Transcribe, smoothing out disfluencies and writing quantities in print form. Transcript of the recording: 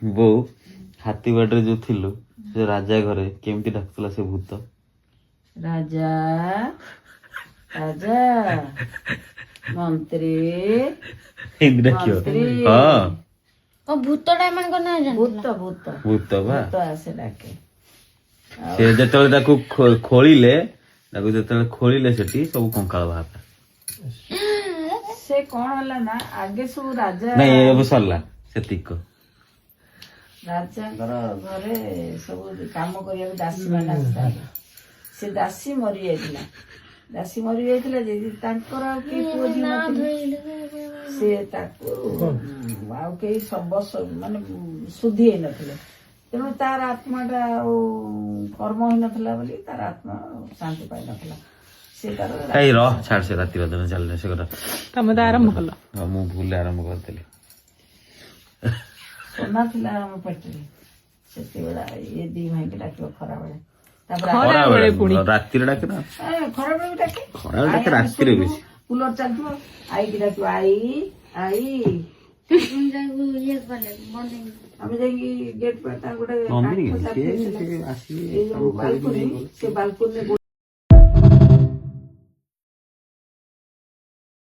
ବୋଉ ହାତୀ ବାଟରେ ଯୋଉ ଥିଲୁ ସେ ରାଜା ଘରେ କେମିତି ଡାକୁଥିଲା ସେ ଭୂତ? ରାଜା ରାଜା ମନ୍ତ୍ରୀ ଏମିତି ଡାକିବ? ମନ୍ତ୍ରୀ। ହଁ ଭୂତଟା ଏମାନଙ୍କ ନାଁ ଜାଣିଥିଲା। ଭୂତ ଭୂତ ଭୂତ ବା ଭୂତ ଆସେ ଡାକେ। ସେ ଯେତେବେଳେ ତାକୁ ଖୋଳିଲେ ସେଠି ସବୁ କଙ୍କାଳ ବାହାରିଲା। ସେ କଣ ହେଲା ନା ଆଗେ ସବୁ ରାଜା ନାଇଁ ଏବେ ସରିଲା ସେତିକ। ରାଜାଙ୍କର ଘରେ ସବୁ କାମ କରିବାକୁ ଦାସୀ ମାନେ ଆସିଥାନ୍ତି। ସେ ଦାସୀ ମରିଯାଇଥିଲା ଯେ ତାଙ୍କର ଆଉ କେହି ପୁଅ ଝିଅ ନଥିଲେ। ସେ ତାକୁ ଆଉ କେହି ମାନେ ଶୁଦ୍ଧି ହେଇନଥିଲେ। ତେଣୁ ତାର ଆତ୍ମାଟା ଆଉ କର୍ମ ହେଇନଥିଲା ବୋଲି ତାର ଆତ୍ମା ଶାନ୍ତି ପାଇନଥିଲା। ସେ ତାର ଛାଡ ସେ ରାତି ବାଦନ ଚାଲିଲେ ସେ କଥା। ତମେ ତ ଆରମ୍ଭ କଲ। ମୁଁ ଭୁଲ ଆରମ୍ଭ କରିଥିଲି। সোনা ଥିଲା ଆମ ପେଟରେ ସେତେବେଳେ ଇଏ ଦି ଭାଇକି ଡାକିବ ଖରାବେଳେ। ତାପରେ ଖରାବେଳେ ରାତିରେ ଡାକେ ନା? ଖରାବେଳେ ବି ଡାକେ। ଖରାବେଳେ ଡାକେ, ରାତିରେ ବେଶୀ। କୁଲର ଚାଲିଥିବ ଆଇକି ଡାକିବ ଆଇ ଆଇ। ଆମେ ଯାଇକି ଗେଟ୍ ପାଖରେ ଗୋଟେ ବାଲକୁନି, ସେ ବାଲକୁନି